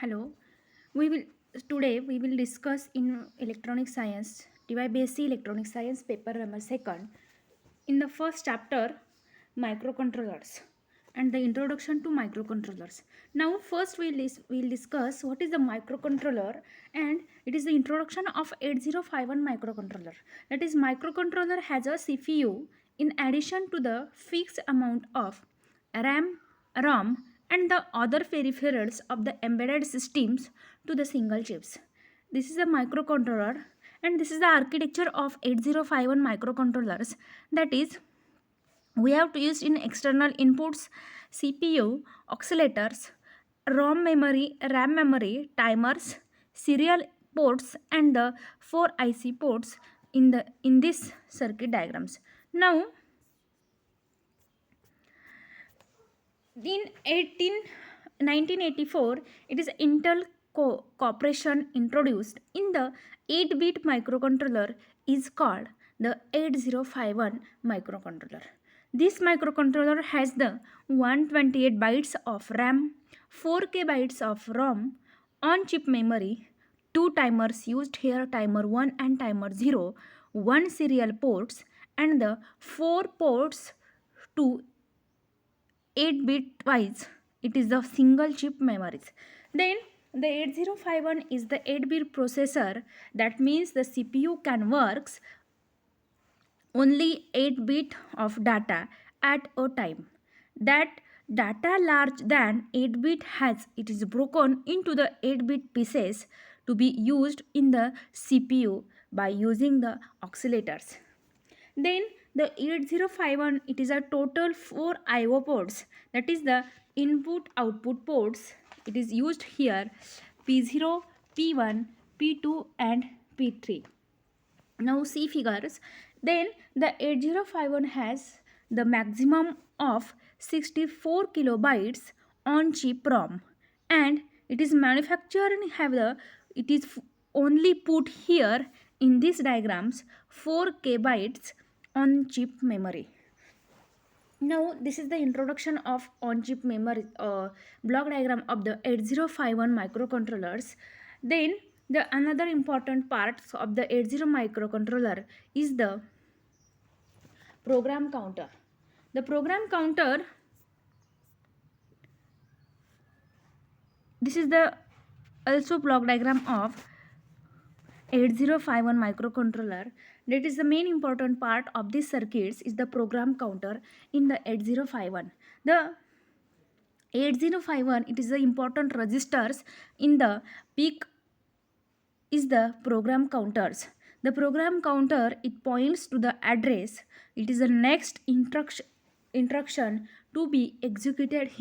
Hello. We will Today we will discuss in electronic science DYBSc electronic science paper number second. In the first chapter, microcontrollers and the introduction to microcontrollers. Now first we'll discuss what is the microcontroller, and it is the introduction of 8051 microcontroller. That is, microcontroller has a CPU in addition to the fixed amount of RAM, ROM, and the other peripherals of the embedded systems to the single chips. This is a microcontroller, and this is the architecture of 8051 microcontrollers. That is, we have to use in external inputs CPU, oscillators, ROM memory, RAM memory, timers, serial ports, and the 4 IC ports in this circuit diagrams. Now, in 1984, it is Intel Corporation introduced in the 8-bit microcontroller is called the 8051 microcontroller. This microcontroller has the 128 bytes of RAM, 4K bytes of ROM, on-chip memory, two timers used here, timer 1 and timer 0, one serial ports, and the 4 ports to 8-bit wise. It is the single chip memories. Then the 8051 is the 8-bit processor. That means the CPU can works only 8-bit of data at a time. That data large than 8-bit has it is broken into the 8-bit pieces to be used in the CPU by using the oscillators. Then the 8051, it is a total 4 IO ports, that is the input output ports. It is used here P0, P1, P2 and P3. Now see figures. Then the 8051 has the maximum of 64 kilobytes on chip ROM, and it is manufactured and have the it is only put here in these diagrams 4 kbytes on chip memory. Now this is the introduction of on chip memory block diagram of the 8051 microcontrollers. Then the another important parts of the 80 microcontroller is the program counter. The program counter, this is the also block diagram of 8051 microcontroller. That is the main important part of these circuits is the program counter in the 8051. The 8051, it is the important registers in the peak is the program counters. The program counter, it points to the address. It is the next instruction to be executed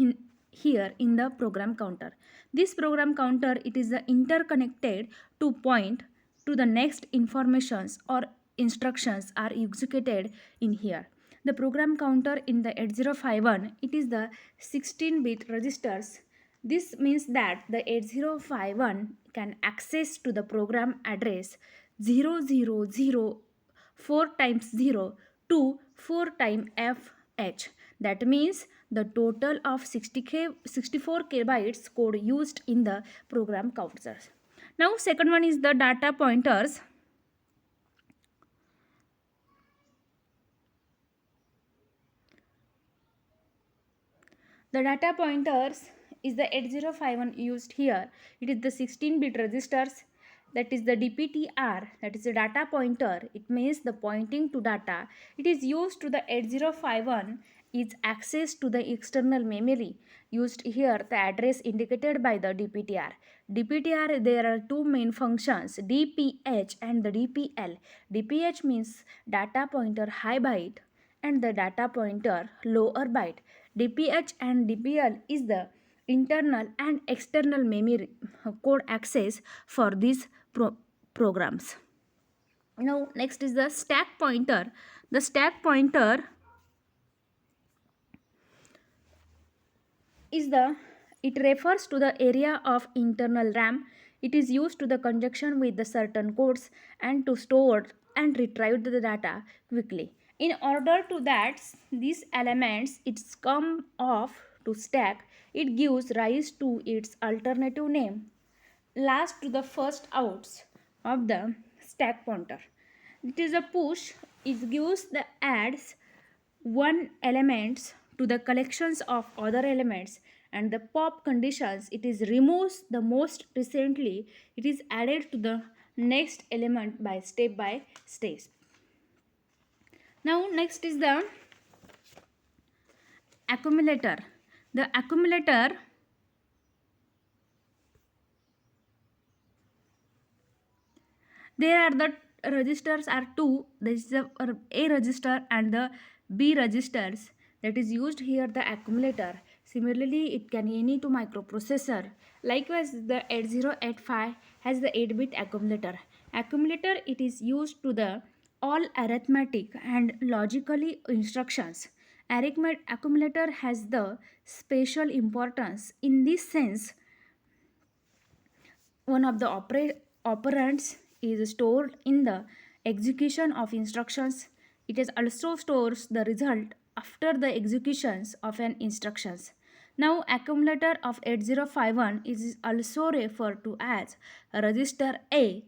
here in the program counter. This program counter, it is the interconnected to point to the next informations or instructions are executed in here. The program counter in the 8051, it is the 16-bit registers. This means that the 8051 can access to the program address 0004 times 0 to 4 times FH. That means the total of 64 kbytes code used in the program counters. Now second one is the data pointers. The data pointers is the 8051 used here. It is the 16-bit registers, that is the DPTR, that is the data pointer. It means the pointing to data. It is used to the 8051 is access to the external memory. Used here the address indicated by the DPTR. DPTR, there are two main functions, DPH and the DPL. DPH means data pointer high byte and the data pointer lower byte. DPH and DPL is the internal and external memory code access for these programs. Now next is the stack pointer. The stack pointer is it refers to the area of internal RAM. It is used to the conjunction with the certain codes and to store and retrieve the data quickly. In order to that these elements it's come off to stack, it gives rise to its alternative name last to the first outs of the stack pointer. It is a push. It gives the adds one elements to the collections of other elements, and the pop conditions it is removes the most recently it is added to the next element by step. Now next is the accumulator. The accumulator, there are the registers are two. This is the A register and the B registers that is used here the accumulator. Similarly, it can any to microprocessor. Likewise, the 8085 has the 8-bit accumulator. Accumulator it is used to the all arithmetic and logically instructions. Accumulator has the special importance in this sense. One of the operands is stored in the execution of instructions. It is also stores the result after the executions of an instructions. Now accumulator of 8051 is also referred to as register A.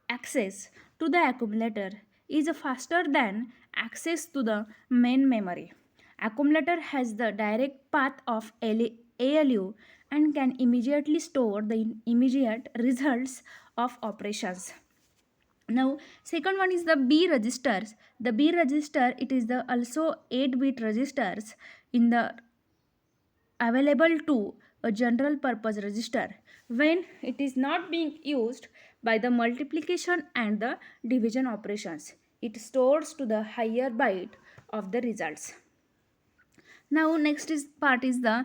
Access to the accumulator is faster than access to the main memory. Accumulator has the direct path of ALU and can immediately store the immediate results of operations. Now second one is the B registers. The B register it is the also 8-bit registers in the available to a general purpose register when it is not being used by the multiplication and the division operations. It stores to the higher byte of the results. Now next is part is the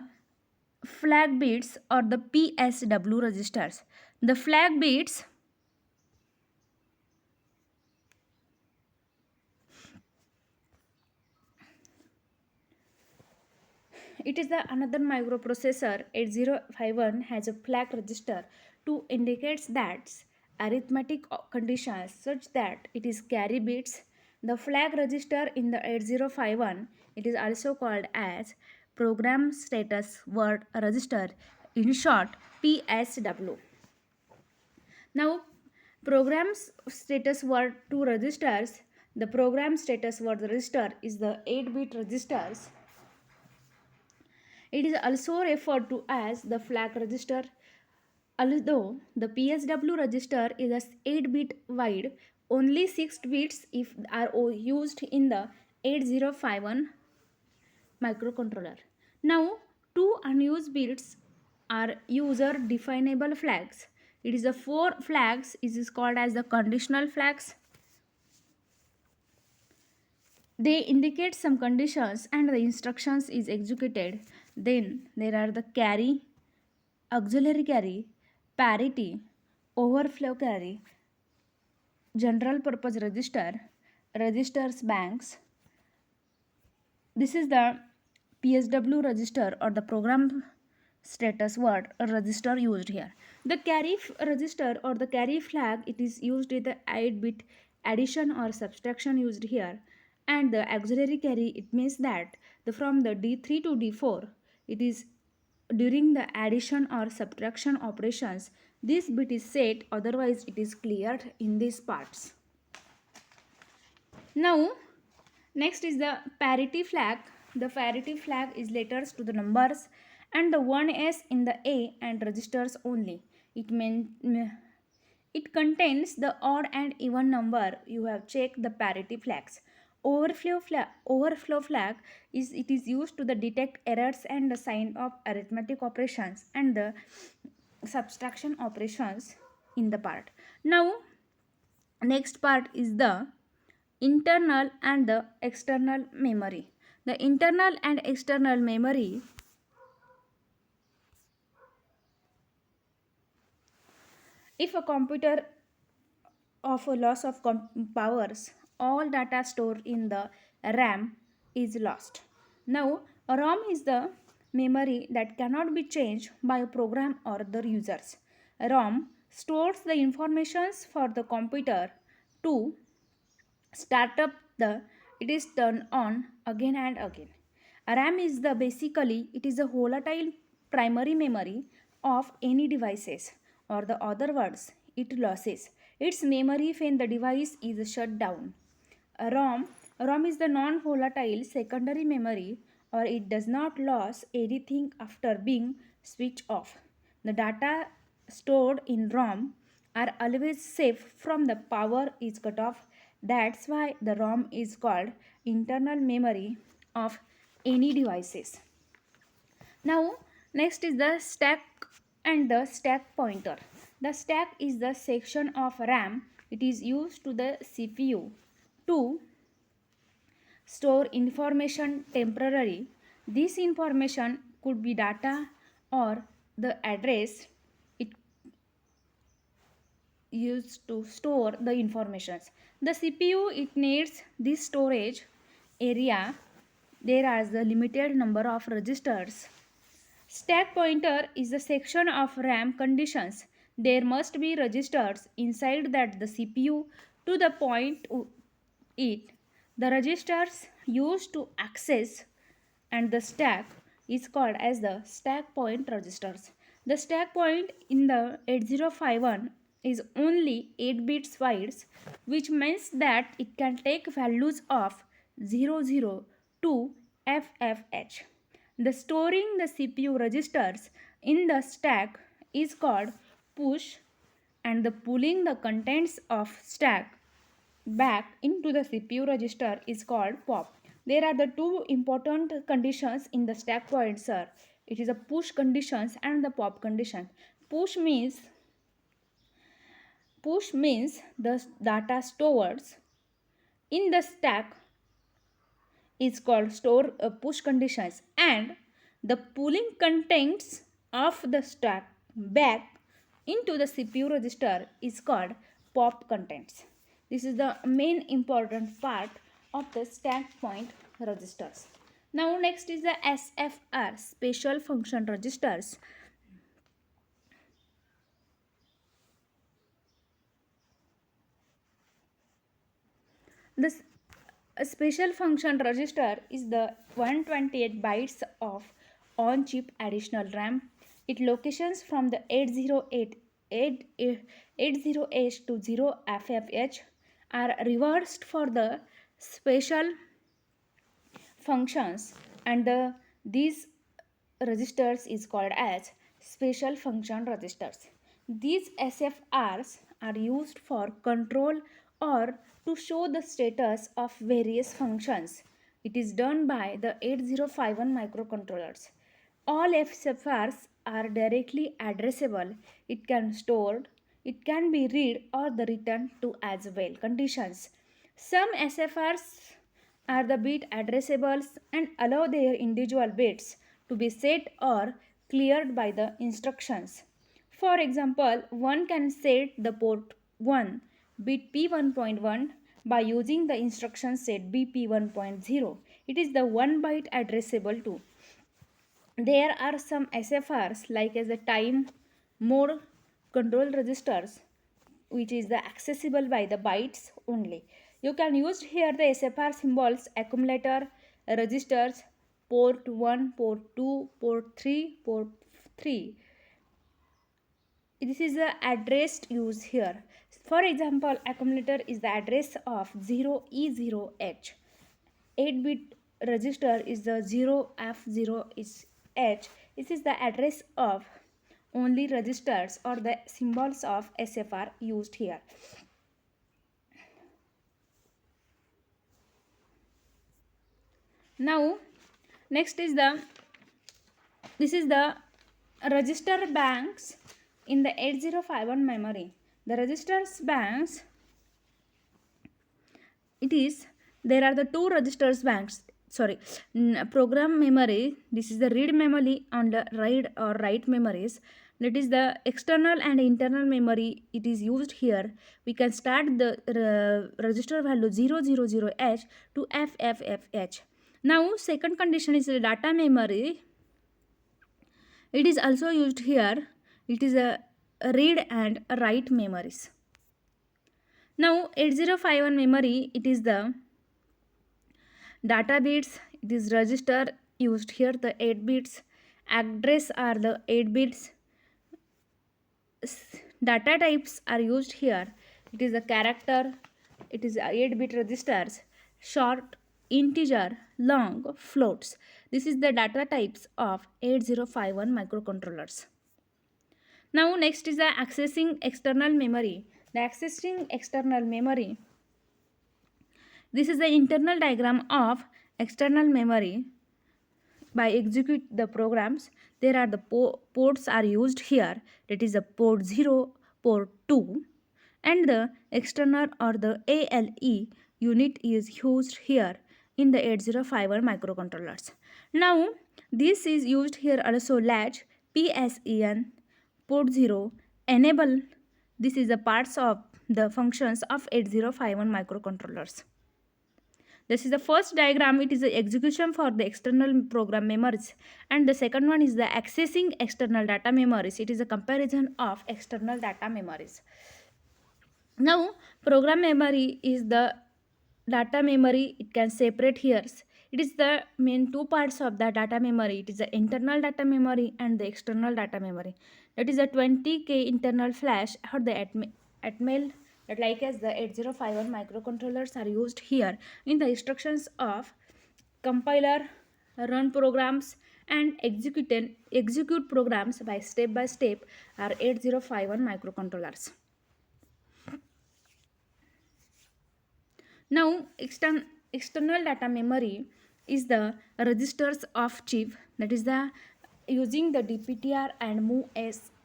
flag bits or the PSW registers. The flag bits it is the another microprocessor 8051 has a flag register to indicates that arithmetic conditions such that it is carry bits. The flag register in the 8051 it is also called as program status word register, in short PSW. Now, programs status word 2 registers. The program status word register is the 8-bit registers. It is also referred to as the flag register. Although the PSW register is a 8-bit wide, only 6 bits if are used in the 8051 microcontroller. Now, two unused bits are user definable flags. It is the 4 flags is called as the conditional flags. They indicate some conditions and the instructions is executed. Then there are the carry, auxiliary carry, parity, overflow carry, general purpose register, registers banks. This is the PSW register or the program status word register used here. The carry register or the carry flag it is used with the 8-bit addition or subtraction used here, and the auxiliary carry it means that the from the D3 to D4 it is during the addition or subtraction operations this bit is set, otherwise it is cleared in these parts. Now next is the parity flag. The parity flag is letters to the numbers and the 1s in the A and registers only. It contains the odd and even number. You have checked the parity flags. Overflow flag is it is used to the detect errors and the sign of arithmetic operations and the subtraction operations in the part. Now next part is the internal and the external memory. The internal and external memory, if a computer of a loss of powers, all data stored in the RAM is lost. Now, a ROM is the memory that cannot be changed by a program or the users. A ROM stores the informations for the computer to start up the it is turned on again and again. A RAM is the basically it is a volatile primary memory of any devices. or the other words, it loses its memory when the device is shut down. A ROM is the non-volatile secondary memory, or it does not lose anything after being switched off. The data stored in ROM are always safe from the power is cut off. That's why the ROM is called internal memory of any devices. Now, next is the stack and the stack pointer. The stack is the section of RAM. It is used to the CPU to store information temporarily. This information could be data or the address it used to store the informations. The CPU it needs this storage area. There are the limited number of registers. Stack pointer is a section of RAM conditions. There must be registers inside that the CPU to the point it. The registers used to access and the stack is called as the stack point registers. The stack point in the 8051 is only 8 bits wide, which means that it can take values of 00 to FFH. The storing the CPU registers in the stack is called push, and the pulling the contents of stack back into the CPU register is called pop. There are the two important conditions in the stack pointer. It is a push conditions and the pop condition. Push means push means the data stored in the stack is called store push conditions, and the pulling contents of the stack back into the CPU register is called pop contents. This is the main important part of the stack point registers. Now next is the SFR, special function registers. This a special function register is the 128 bytes of on-chip additional RAM. It locations from the 80H to 0FFH are reversed for the special functions, and these registers is called as special function registers. These SFRs are used for control or to show the status of various functions. It is done by the 8051 microcontrollers. All SFRs are directly addressable. It can be read or the written to as well. Conditions. Some SFRs are the bit addressables and allow their individual bits to be set or cleared by the instructions. For example, one can set the port 1 bit P1.1 by using the instruction set BP1.0. It is the 1 byte addressable too. There are some SFRs like as the time mode control registers, which is the accessible by the bytes only. You can use here the SFR symbols, accumulator, registers, port 1, port 2, port 3, port 3. This is the addressed use here. For example, accumulator is the address of 0E0H. 8-bit register is the 0F0H. This is the address of only registers or the symbols of SFR used here. Now next is this is the register banks in the 8051 memory. The registers banks, it is there are the two registers banks, program memory. This is the read memory on the read or write memories. That is the external and internal memory. It is used here. We can start the register value 000H to FFFH. Now second condition is the data memory. It is also used here. It is a read and write memories. Now 8051 memory, it is the data bits. It is register used here, the 8 bits. Address are the 8 bits. data types are used here. It is a character, it is 8-bit registers, short, integer, long, floats. This is the data types of 8051 microcontrollers. Now next is the accessing external memory. The accessing external memory. This is the internal diagram of external memory. By execute the programs, there are the ports are used here. That is the port 0, port 2, and the external or the ALE unit is used here in the 8051 microcontrollers. Now this is used here also latch, PSEN, port 0, enable. This is the parts of the functions of 8051 microcontrollers. This is the first diagram. It is the execution for the external program memories, and the second one is the accessing external data memories. It is a comparison of external data memories. Now program memory is the data memory. It can separate here. It is the main two parts of the data memory. It is the internal data memory and the external data memory. That is a 20K internal flash or the atmel, that like as the 8051 microcontrollers are used here in the instructions of compiler, run programs, and execute programs by step are 8051 microcontrollers. Now external data memory is the registers of chip, that is the using the DPTR and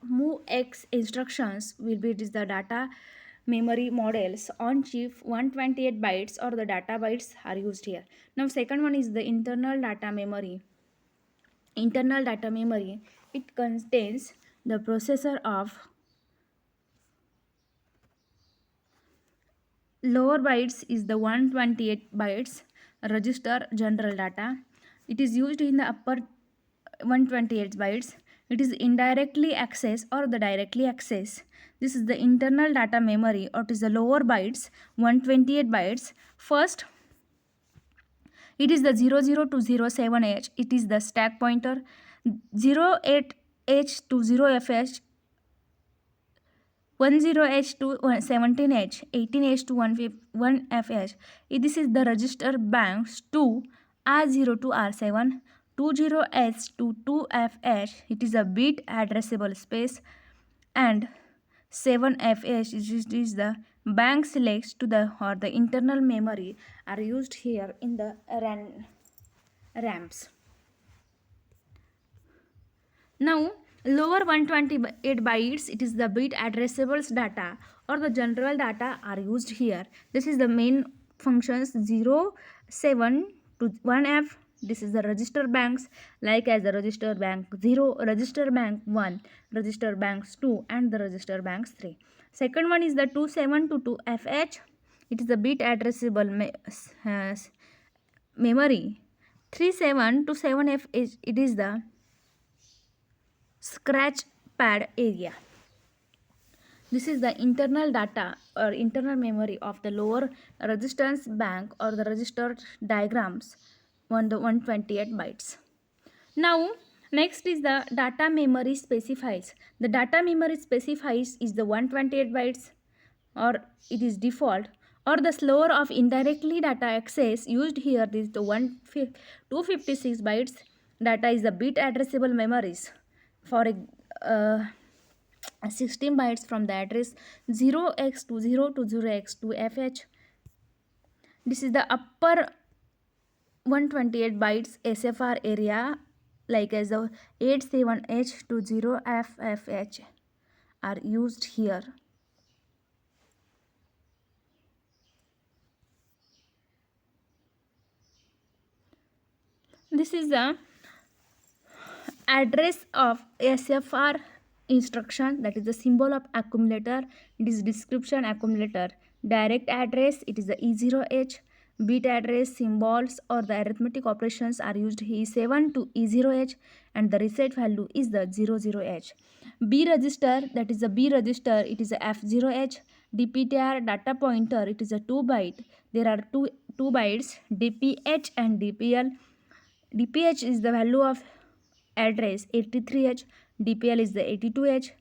MOVX instructions will be, it is the data memory models on chip 128 bytes or the data bytes are used here. Now second one is the internal data memory. Internal data memory, it contains the processor of lower bytes is the 128 bytes register general data. It is used in the upper 128 bytes. It is indirectly access or the directly access. This is the internal data memory, or it is the lower bytes 128 bytes. First, it is the 00 to 07H. It is the stack pointer. 08H to 0FH, 10H to 17H, 18H to 1FH. This is the register banks to R0 to R7, 20H to 2FH. It is a bit addressable space, and 7FH is the bank selects to the or the internal memory are used here in the RAMs. Now lower 128 bytes, it is the bit addressables data or the general data are used here. This is the main functions 0, 7 to 1F. This is the register banks like as the register bank 0, register bank 1, register banks 2, and the register banks 3. Second one is the 27 to 2FH. It is the bit addressable memory. 37 to 7F is, it is the scratch pad area. This is the internal data or internal memory of the lower resistance bank or the register diagrams on the 128 bytes. Now next is the data memory specifies. The data memory specifies is the 128 bytes or it is default, or the slower of indirectly data access used here is the 256 bytes. Data is the bit addressable memories for 16 bytes from the address 0x20 to 0x2FH. This is the upper 128 bytes SFR area like as the 87H to 0FFH are used here. This is the address of SFR instruction, that is the symbol of accumulator. It is description accumulator. Direct address, it is the E0H. Bit address symbols or the arithmetic operations are used E7 to E0H, and the reset value is the 00H. B register, that is the B register, it is the F0H. DPTR data pointer, it is a 2 byte. There are two bytes, DPH and DPL. DPH is the value of address 83H, DPL is the 82H.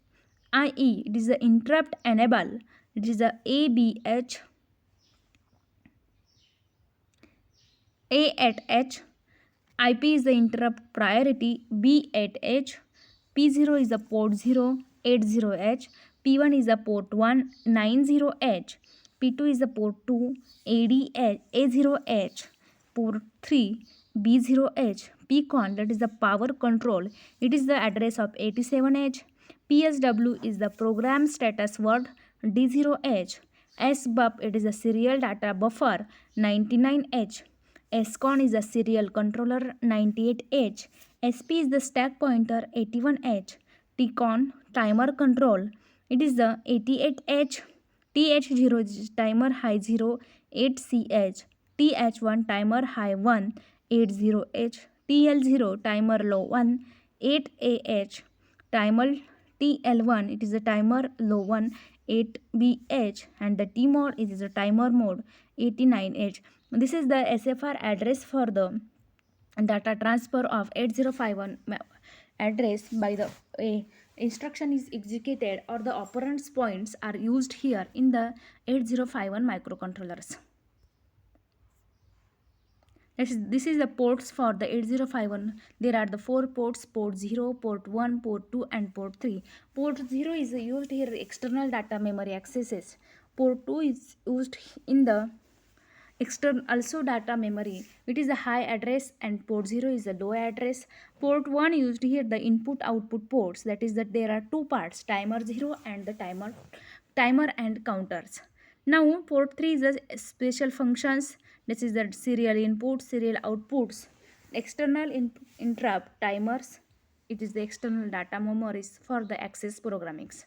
IE, it is the interrupt enable, it is the ABH, A at H, IP is the interrupt priority, B at H, P0 is the port 0, 80H, P1 is the port 1, 90H, P2 is the port 2, ADH, A0H, port 3, B0H, PCON, that is the power control, it is the address of 87H, PSW is the program status word, D0H, SBUF, it is a serial data buffer, 99H, SCON is the serial controller, 98H, SP is the stack pointer, 81H, TCON timer control, it is the 88H, TH0 is timer high 0, 8CH, TH1 timer high 1, 80H, TL0 timer low 1, 8AH, timer TL1, it is a timer low 1, 8BH, and the T mode is a timer mode, 89H. This is the SFR address for the data transfer of 8051 address by the instruction is executed or the operands points are used here in the 8051 microcontrollers. This is the ports for the 8051. There are the 4 ports, port 0, port 1, port 2 and port 3. Port 0 is used here external data memory accesses. Port 2 is used in the external also data memory. It is a high address and port 0 is a low address. Port 1 used here the input output ports, that is that there are two parts, timer 0 and the timer and counters. Now port 3 is the special functions, this is the serial input, serial outputs, external interrupt timers, it is the external data memories for the access programmings.